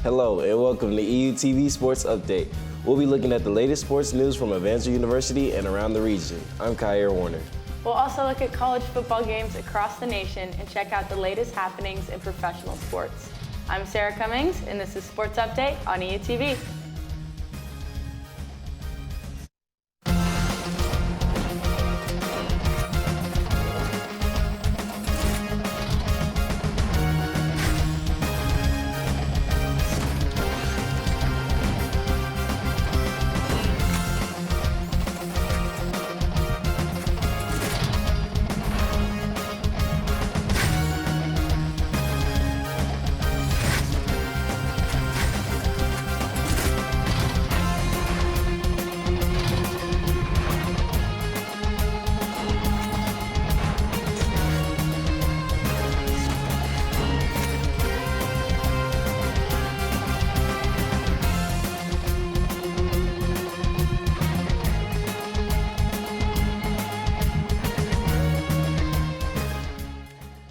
Hello and welcome to EUTV Sports Update. We'll be looking at the latest sports news from Evangel University and around the region. I'm Kyer Warner. We'll also look at college football games across the nation and check out the latest happenings in professional sports. I'm Sarah Cummings, and this is Sports Update on EUTV.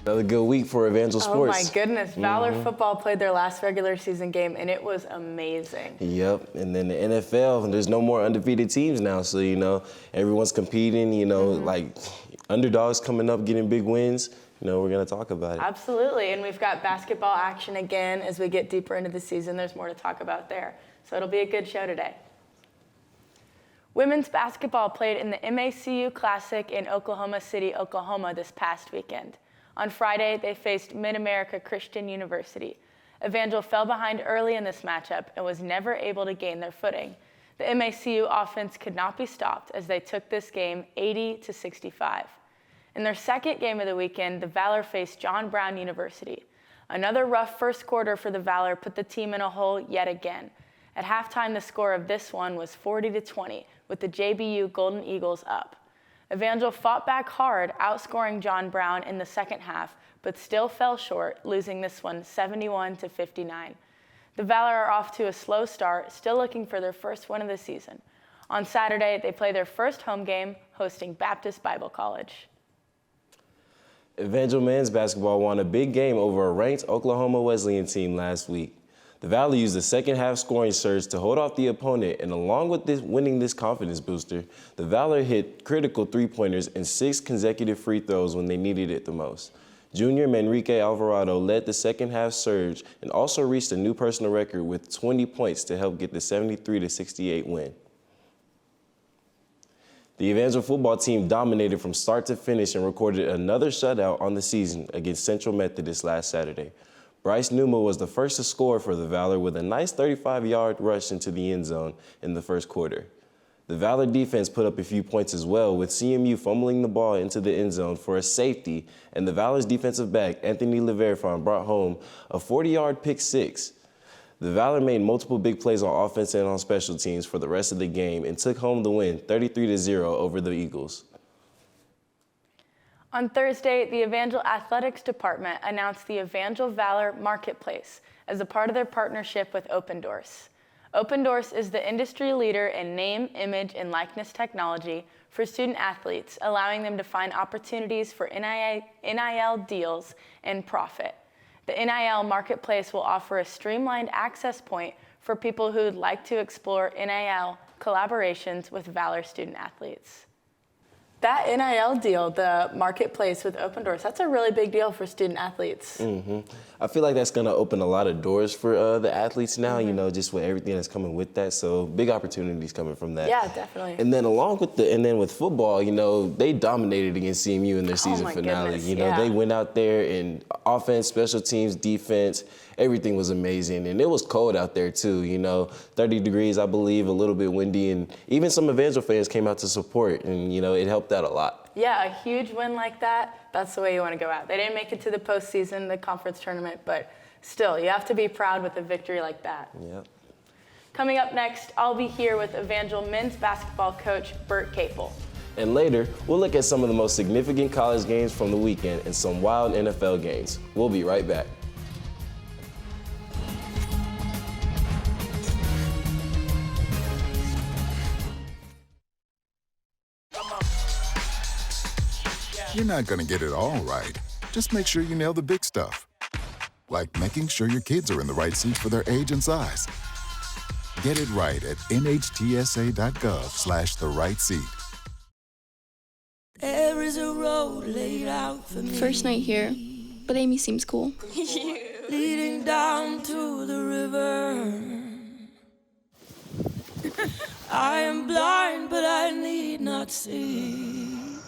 Another good week for Evangel Sports. Oh my goodness, Valor football played their last regular season game and it was amazing. Yep, and then the NFL, there's no more undefeated teams now, so everyone's competing, like underdogs coming up getting big wins. We're going to talk about it. Absolutely, and we've got basketball action again as we get deeper into the season. There's more to talk about there, so it'll be a good show today. Women's basketball played in the MACU Classic in Oklahoma City, Oklahoma this past weekend. On Friday, they faced Mid-America Christian University. Evangel fell behind early in this matchup and was never able to gain their footing. The MACU offense could not be stopped as they took this game 80-65. In their second game of the weekend, the Valor faced John Brown University. Another rough first quarter for the Valor put the team in a hole yet again. At halftime, the score of this one was 40-20, with the JBU Golden Eagles up. Evangel fought back hard, outscoring John Brown in the second half, but still fell short, losing this one 71-59. The Valor are off to a slow start, still looking for their first win of the season. On Saturday, they play their first home game, hosting Baptist Bible College. Evangel men's basketball won a big game over a ranked Oklahoma Wesleyan team last week. The Valor used the second half scoring surge to hold off the opponent, and along with winning this confidence booster, the Valor hit critical three-pointers and 6 consecutive free throws when they needed it the most. Junior Manrique Alvarado led the second half surge and also reached a new personal record with 20 points to help get the 73-68 win. The Evangel football team dominated from start to finish and recorded another shutout on the season against Central Methodist last Saturday. Bryce Numa was the first to score for the Valor with a nice 35-yard rush into the end zone in the first quarter. The Valor defense put up a few points as well, with CMU fumbling the ball into the end zone for a safety, and the Valor's defensive back, Anthony Leverfon, brought home a 40-yard pick six. The Valor made multiple big plays on offense and on special teams for the rest of the game and took home the win 33-0 over the Eagles. On Thursday, the Evangel Athletics Department announced the Evangel Valor Marketplace as a part of their partnership with Open Doors. Open Doors is the industry leader in name, image, and likeness technology for student athletes, allowing them to find opportunities for NIL deals and profit. The NIL Marketplace will offer a streamlined access point for people who would like to explore NIL collaborations with Valor student athletes. That NIL deal, the marketplace with Open Doors, that's a really big deal for student athletes. I feel like that's going to open a lot of doors for the athletes now, just with everything that's coming with that. So big opportunities coming from that. Yeah, definitely. And then with football, they dominated against CMU in their season finale. Goodness, They went out there and offense, special teams, defense, everything was amazing. And it was cold out there too, 30 degrees, I believe, a little bit windy. And even some Evangel fans came out to support, and, it helped out a lot. Yeah, a huge win like that, that's the way you want to go out. They didn't make it to the postseason, the conference tournament, but still, you have to be proud with a victory like that. Yep. Coming up next, I'll be here with Evangel men's basketball coach Bert Capel. And later, we'll look at some of the most significant college games from the weekend and some wild NFL games. We'll be right back. You're not going to get it all right. Just make sure you nail the big stuff. like making sure your kids are in the right seat for their age and size. Get it right at nhtsa.gov/the right seat. There is a road laid out for me. First night here, but Amy seems cool. Leading down to the river. I am blind, but I need not see.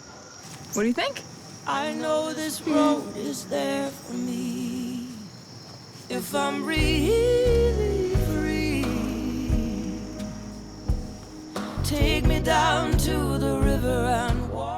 What do you think? I know this road is there for me. If I'm really free, take me down to the river and walk.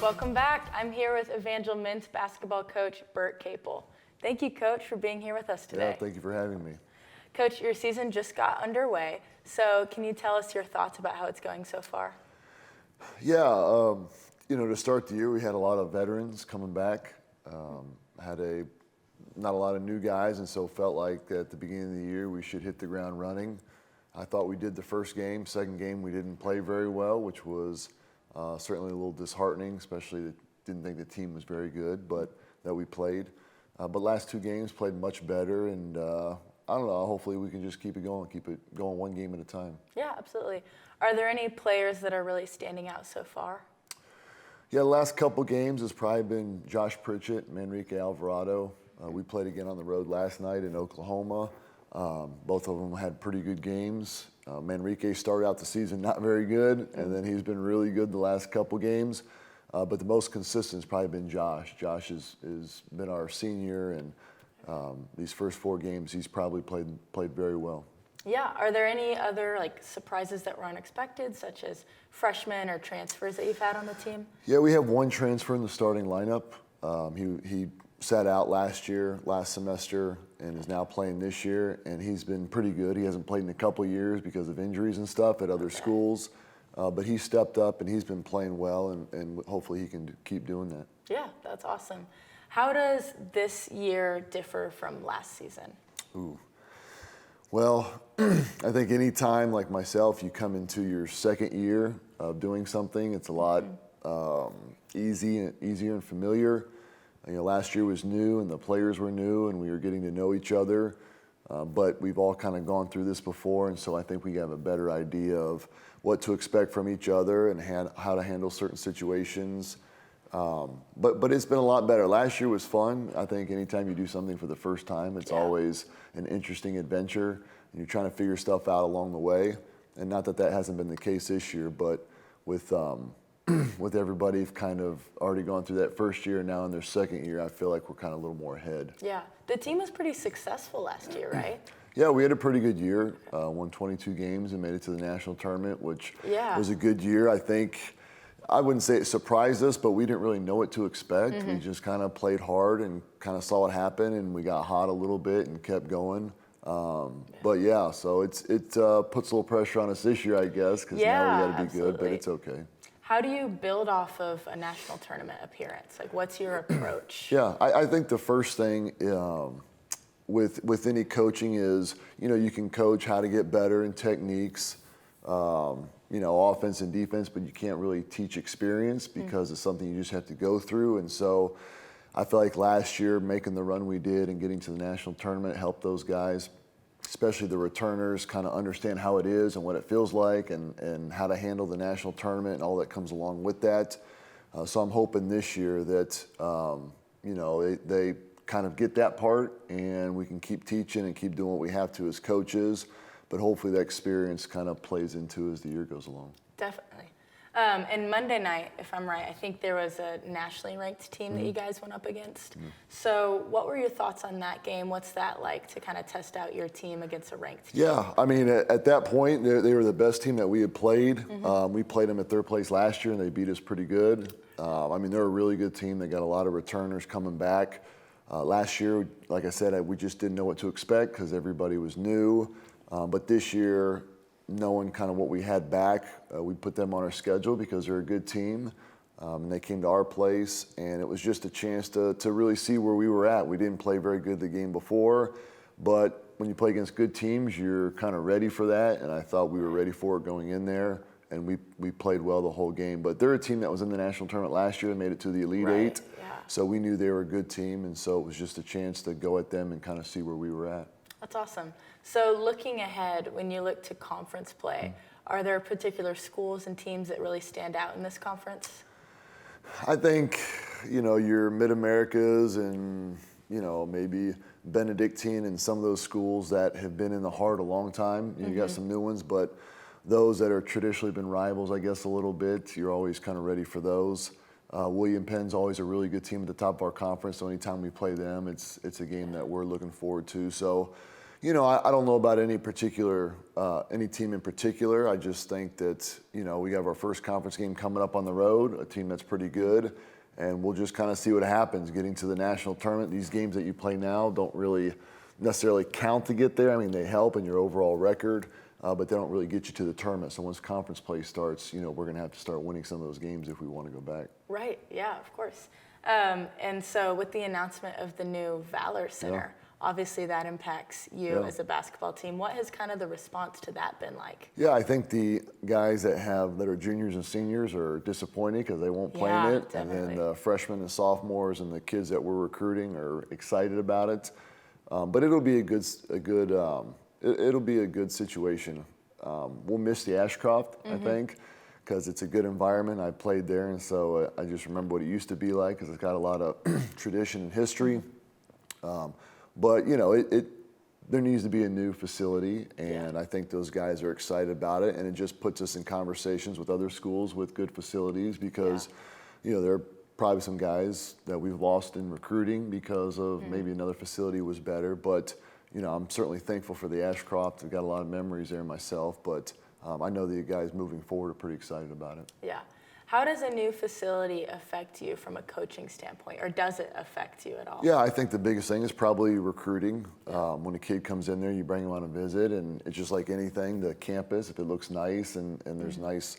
Welcome back. I'm here with Evangel men's basketball coach Bert Capel. Thank you, Coach, for being here with us today. Yeah, thank you for having me. Coach, your season just got underway, so can you tell us your thoughts about how it's going so far? Yeah, to start the year, we had a lot of veterans coming back. Not a lot of new guys, and so felt like at the beginning of the year we should hit the ground running. I thought we did the first game. Second game, we didn't play very well, which was certainly a little disheartening, especially didn't think the team was very good, but that we played. But last two games played much better, and I don't know, hopefully we can just keep it going one game at a time. Yeah, absolutely. Are there any players that are really standing out so far? Yeah, the last couple games has probably been Josh Pritchett and Manrique Alvarado. We played again on the road last night in Oklahoma. Both of them had pretty good games. Manrique started out the season not very good, and then he's been really good the last couple games. But the most consistent has probably been Josh. Josh has been our senior, and these first four games he's probably played very well. Yeah, are there any other surprises that were unexpected, such as freshmen or transfers that you've had on the team? Yeah, we have one transfer in the starting lineup. He sat out last semester, and is now playing this year, and he's been pretty good. He hasn't played in a couple years because of injuries and stuff at other schools, but he stepped up and he's been playing well, and hopefully he can keep doing that. Yeah, that's awesome. How does this year differ from last season? Well, I think any time, like myself, you come into your second year of doing something, it's a lot easier and familiar. Last year was new, and the players were new, and we were getting to know each other. But we've all kind of gone through this before, and so I think we have a better idea of what to expect from each other and how to handle certain situations. But it's been a lot better. Last year was fun. I think anytime you do something for the first time, it's always an interesting adventure, and you're trying to figure stuff out along the way. And not that hasn't been the case this year, but with everybody kind of already gone through that first year, and now in their second year, I feel like we're kind of a little more ahead. Yeah, the team was pretty successful last year, right? Yeah, we had a pretty good year. Won 22 games and made it to the national tournament, which was a good year. I wouldn't say it surprised us, but we didn't really know what to expect. We just kind of played hard and kind of saw it happen, and we got hot a little bit and kept going. But yeah, so it puts a little pressure on us this year, I guess, because now we got to be good, but it's okay. How do you build off of a national tournament appearance? What's your approach? Yeah, I think the first thing with any coaching is, you can coach how to get better in techniques, offense and defense, but you can't really teach experience because it's something you just have to go through. And so I feel like last year, making the run we did and getting to the national tournament helped those guys, especially the returners, kind of understand how it is and what it feels like, and how to handle the national tournament and all that comes along with that. So I'm hoping this year that, they kind of get that part, and we can keep teaching and keep doing what we have to as coaches, but hopefully that experience kind of plays into as the year goes along. Definitely. And Monday night, if I'm right, I think there was a nationally ranked team that you guys went up against. So what were your thoughts on that game? What's that like to kind of test out your team against a ranked team? Yeah, I mean, at that point, they were the best team that we had played. We played them at their place last year, and they beat us pretty good. They're a really good team. They got a lot of returners coming back. Last year, like I said, we just didn't know what to expect because everybody was new. But this year, knowing kind of what we had back, we put them on our schedule because they're a good team. And they came to our place, and it was just a chance to really see where we were at. We didn't play very good the game before, but when you play against good teams, you're kind of ready for that, and I thought we were ready for it going in there, and we played well the whole game. But they're a team that was in the national tournament last year and made it to the Elite Eight, so we knew they were a good team, and so it was just a chance to go at them and kind of see where we were at. That's awesome. So looking ahead, when you look to conference play, are there particular schools and teams that really stand out in this conference? I think, your Mid-Americas and, maybe Benedictine and some of those schools that have been in the heart a long time. You got some new ones, but those that are traditionally been rivals, I guess, a little bit, you're always kind of ready for those. William Penn's always a really good team at the top of our conference, so anytime we play them, it's a game that we're looking forward to. So, I don't know about any team in particular. I just think that, we have our first conference game coming up on the road, a team that's pretty good, and we'll just kind of see what happens. Getting to the national tournament, these games that you play now don't really necessarily count to get there. I mean, they help in your overall record, but they don't really get you to the tournament. So once conference play starts, we're going to have to start winning some of those games if we want to go back. Right, yeah, of course. And so with the announcement of the new Valor Center, obviously that impacts you as a basketball team. What has kind of the response to that been like? Yeah, I think the guys that are juniors and seniors are disappointed because they won't play in it. Definitely. And then the freshmen and sophomores and the kids that we're recruiting are excited about it. But it'll be a good situation. We'll miss the Ashcroft, I think, because it's a good environment. I played there, and so I just remember what it used to be like because it's got a lot of tradition and history. But, there needs to be a new facility, and I think those guys are excited about it, and it just puts us in conversations with other schools with good facilities because, there are probably some guys that we've lost in recruiting because of maybe another facility was better. But, I'm certainly thankful for the Ashcroft. I've got a lot of memories there myself, but I know the guys moving forward are pretty excited about it. Yeah. How does a new facility affect you from a coaching standpoint, or does it affect you at all? Yeah, I think the biggest thing is probably recruiting. When a kid comes in there, you bring him on a visit, and it's just like anything, the campus, if it looks nice and there's nice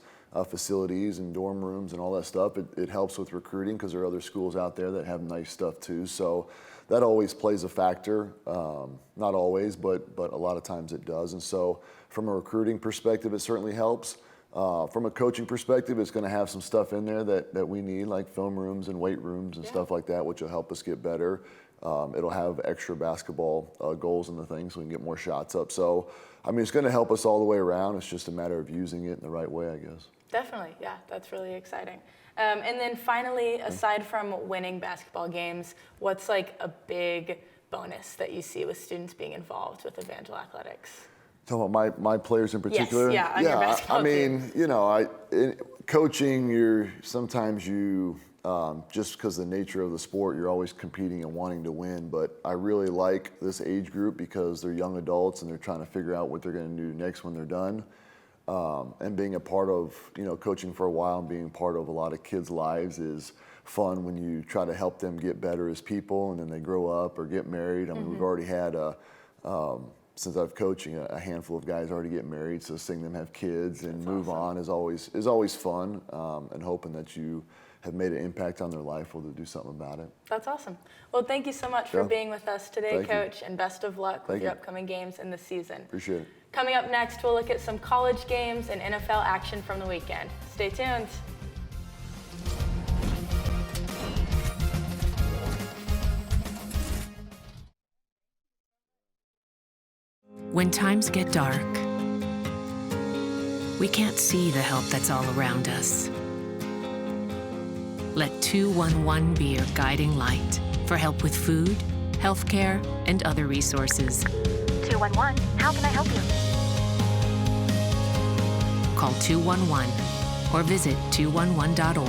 facilities and dorm rooms and all that stuff, it helps with recruiting because there are other schools out there that have nice stuff too. So that always plays a factor. Not always, but a lot of times it does. And so from a recruiting perspective, it certainly helps. From a coaching perspective, it's going to have some stuff in there that we need, like film rooms and weight rooms and stuff like that, which will help us get better. It'll have extra basketball goals and the things so we can get more shots up. So, it's going to help us all the way around. It's just a matter of using it in the right way, I guess. Definitely, yeah, that's really exciting. And then finally, aside from winning basketball games, what's like a big bonus that you see with students being involved with Evangel Athletics? Talking about my players in particular? Yes, on your basketball team. Coaching, sometimes just because of the nature of the sport, you're always competing and wanting to win. But I really like this age group because they're young adults and they're trying to figure out what they're going to do next when they're done. And being a part of, coaching for a while and being part of a lot of kids' lives is fun when you try to help them get better as people and then they grow up or get married. We've already had since I've coaching, a handful of guys already get married, so seeing them have kids and move on is always fun, and hoping that you have made an impact on their life or to do something about it. That's awesome. Well, thank you so much for being with us today, Coach, and best of luck with your upcoming games in the season. Appreciate it. Coming up next, we'll look at some college games and NFL action from the weekend. Stay tuned. When times get dark, we can't see the help that's all around us. Let 211 be your guiding light for help with food, healthcare, and other resources. 211, how can I help you? Call 211 or visit 211.org.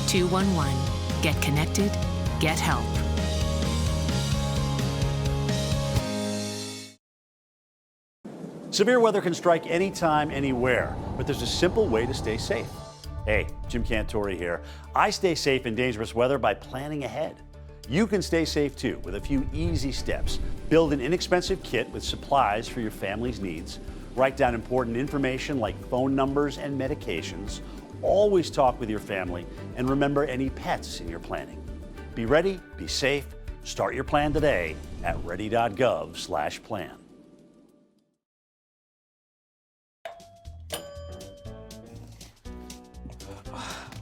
211, get connected, get help. Severe weather can strike anytime, anywhere, but there's a simple way to stay safe. Hey, Jim Cantori here. I stay safe in dangerous weather by planning ahead. You can stay safe too with a few easy steps. Build an inexpensive kit with supplies for your family's needs. Write down important information like phone numbers and medications. Always talk with your family, and remember any pets in your planning. Be ready, be safe. Start your plan today at ready.gov/plan.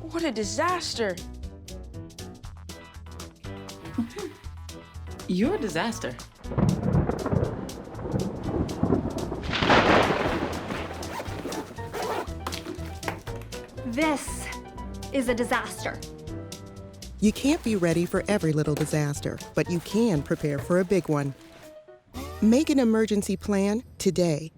What a disaster. You're a disaster. This is a disaster. You can't be ready for every little disaster, but you can prepare for a big one. Make an emergency plan today.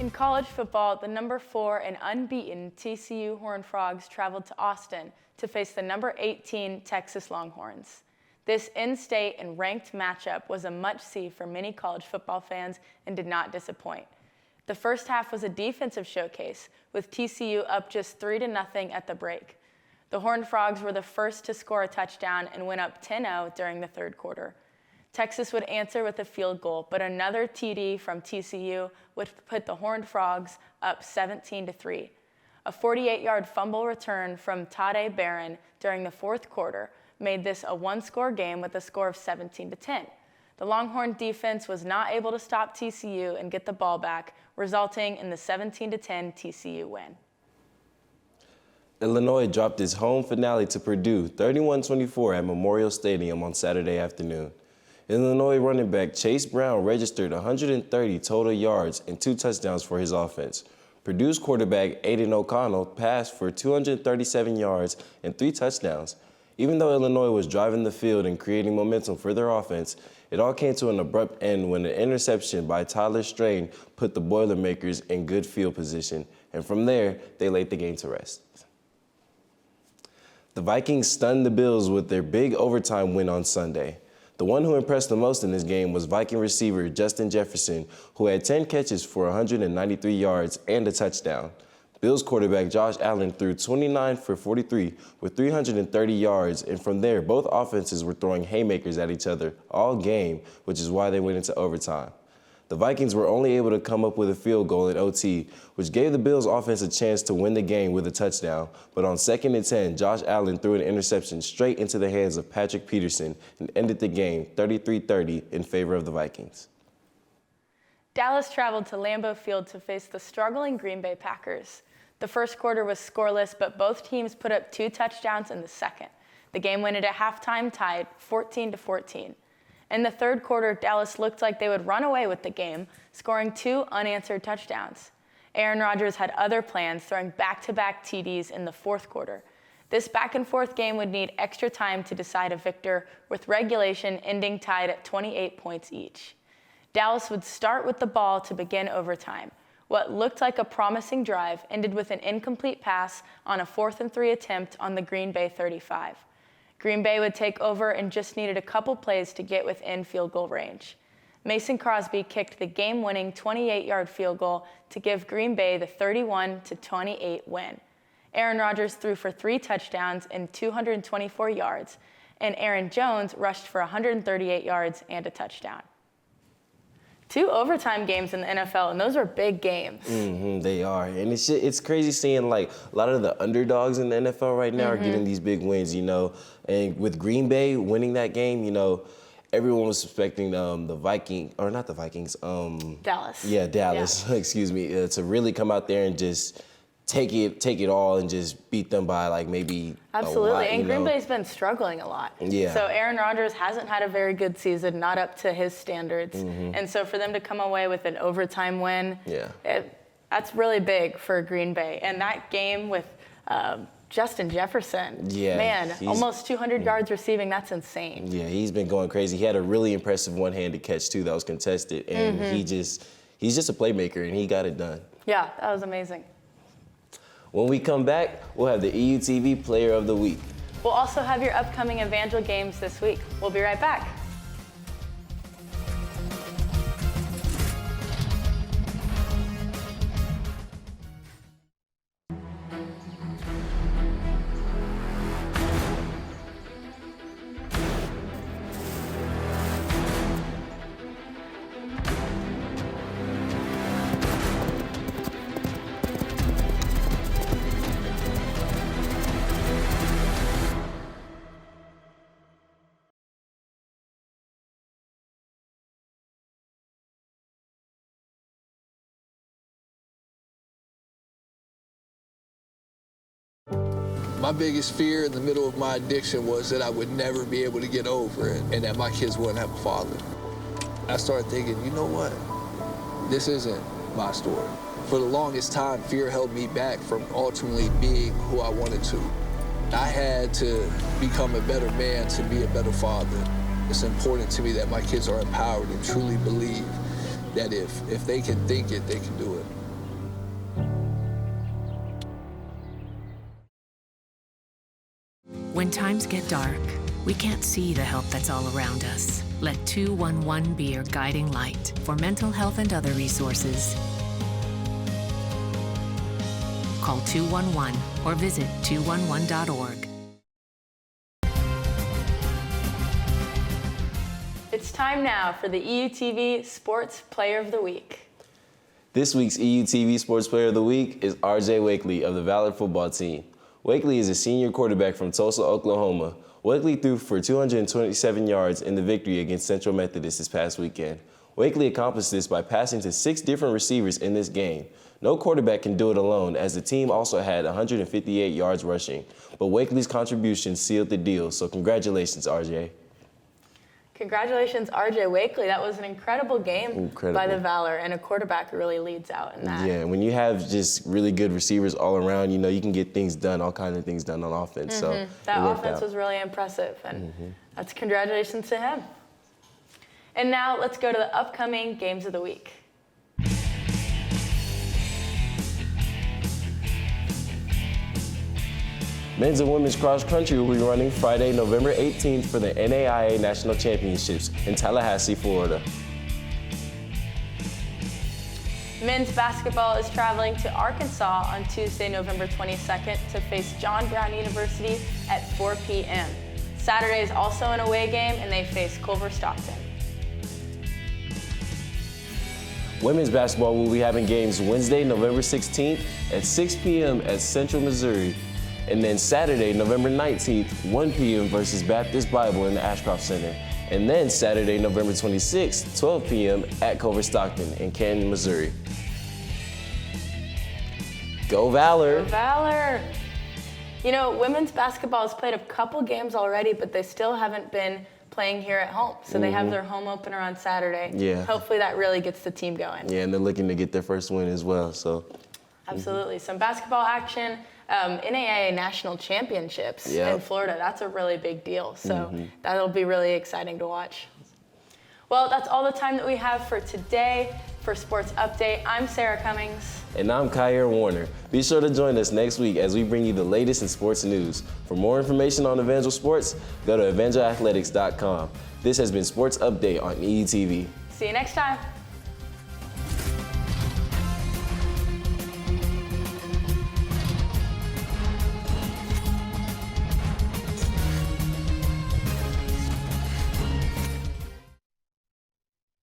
In college football, the number 4 and unbeaten TCU Horned Frogs traveled to Austin to face the number 18 Texas Longhorns. This in-state and ranked matchup was a must-see for many college football fans and did not disappoint. The first half was a defensive showcase, with TCU up just 3-0 at the break. The Horned Frogs were the first to score a touchdown and went up 10-0 during the third quarter. Texas would answer with a field goal, but another TD from TCU would put the Horned Frogs up 17-3. A 48-yard fumble return from Tade Barron during the fourth quarter made this a one-score game with a score of 17-10. The Longhorn defense was not able to stop TCU and get the ball back, resulting in the 17-10 TCU win. Illinois dropped its home finale to Purdue 31-24 at Memorial Stadium on Saturday afternoon. Illinois running back Chase Brown registered 130 total yards and 2 touchdowns for his offense. Purdue's quarterback Aiden O'Connell passed for 237 yards and 3 touchdowns. Even though Illinois was driving the field and creating momentum for their offense, it all came to an abrupt end when an interception by Tyler Strain put the Boilermakers in good field position, and from there, they laid the game to rest. The Vikings stunned the Bills with their big overtime win on Sunday. The one who impressed the most in this game was Viking receiver Justin Jefferson, who had 10 catches for 193 yards and a touchdown. Bills quarterback Josh Allen threw 29 for 43 with 330 yards, and from there, both offenses were throwing haymakers at each other all game, which is why they went into overtime. The Vikings were only able to come up with a field goal in OT, which gave the Bills offense a chance to win the game with a touchdown. But on 2nd and 10, Josh Allen threw an interception straight into the hands of Patrick Peterson and ended the game 33-30 in favor of the Vikings. Dallas traveled to Lambeau Field to face the struggling Green Bay Packers. The first quarter was scoreless, but both teams put up 2 touchdowns in the second. The game went at halftime tied 14-14. In the third quarter, Dallas looked like they would run away with the game, scoring 2 unanswered touchdowns. Aaron Rodgers had other plans, throwing back-to-back TDs in the fourth quarter. This back-and-forth game would need extra time to decide a victor, with regulation ending tied at 28 points each. Dallas would start with the ball to begin overtime. What looked like a promising drive ended with an incomplete pass on a 4th and 3 attempt on the Green Bay 35. Green Bay would take over and just needed a couple plays to get within field goal range. Mason Crosby kicked the game-winning 28-yard field goal to give Green Bay the 31-28 win. Aaron Rodgers threw for 3 touchdowns and 224 yards, and Aaron Jones rushed for 138 yards and a touchdown. 2 overtime games in the NFL, and those are big games. They are, and it's crazy seeing like a lot of the underdogs in the NFL right now are getting these big wins, you know. And with Green Bay winning that game, you know, everyone was expecting the Vikings, or not the Vikings, Dallas. Yeah, Dallas. Yeah. Excuse me, to really come out there and just take it all and just beat them by like maybe absolutely. A lot, and Green Bay's been struggling a lot. Yeah. So Aaron Rodgers hasn't had a very good season, not up to his standards. And so for them to come away with an overtime win, that's really big for Green Bay. And that game with Justin Jefferson, man, almost 200 yards receiving, that's insane. Yeah, he's been going crazy. He had a really impressive one-handed catch too that was contested, and he's just a playmaker, and he got it done. Yeah, that was amazing. When we come back, we'll have the EUTV Player of the Week. We'll also have your upcoming Evangel games this week. We'll be right back. My biggest fear in the middle of my addiction was that I would never be able to get over it and that my kids wouldn't have a father. I started thinking, you know what? This isn't my story. For the longest time, fear held me back from ultimately being who I wanted to. I had to become a better man to be a better father. It's important to me that my kids are empowered and truly believe that if they can think it, they can do it. When times get dark, we can't see the help that's all around us. Let 211 be your guiding light for mental health and other resources. Call 211 or visit 211.org. It's time now for the EUTV Sports Player of the Week. This week's EUTV Sports Player of the Week is RJ Wakely of the Valor football team. Wakely is a senior quarterback from Tulsa, Oklahoma. Wakely threw for 227 yards in the victory against Central Methodist this past weekend. Wakely accomplished this by passing to 6 different receivers in this game. No quarterback can do it alone, as the team also had 158 yards rushing. But Wakely's contribution sealed the deal, so congratulations, RJ. Congratulations, RJ Wakely. That was an incredible game by the Valor, and a quarterback really leads out in that. Yeah, when you have just really good receivers all around, you know, you can get things done, all kinds of things done on offense. So that offense was really impressive, and that's congratulations to him. And now let's go to the upcoming games of the week. Men's and women's cross country will be running Friday, November 18th for the NAIA National Championships in Tallahassee, Florida. Men's basketball is traveling to Arkansas on Tuesday, November 22nd to face John Brown University at 4 p.m. Saturday is also an away game, and they face Culver Stockton. Women's basketball will be having games Wednesday, November 16th at 6 p.m. at Central Missouri. And then Saturday, November 19th, 1 p.m. versus Baptist Bible in the Ashcroft Center. And then Saturday, November 26th, 12 p.m. at Culver Stockton in Canton, Missouri. Go Valor! Go Valor! You know, women's basketball has played a couple games already, but they still haven't been playing here at home. So they have their home opener on Saturday. Yeah. Hopefully that really gets the team going. Yeah, and they're looking to get their first win as well. So. Absolutely. Some basketball action. NAIA National Championships in Florida. That's a really big deal. So that'll be really exciting to watch. Well, that's all the time that we have for today. For Sports Update, I'm Sarah Cummings. And I'm Kyer Warner. Be sure to join us next week as we bring you the latest in sports news. For more information on Evangel Sports, go to evangelathletics.com. This has been Sports Update on EUTV. See you next time.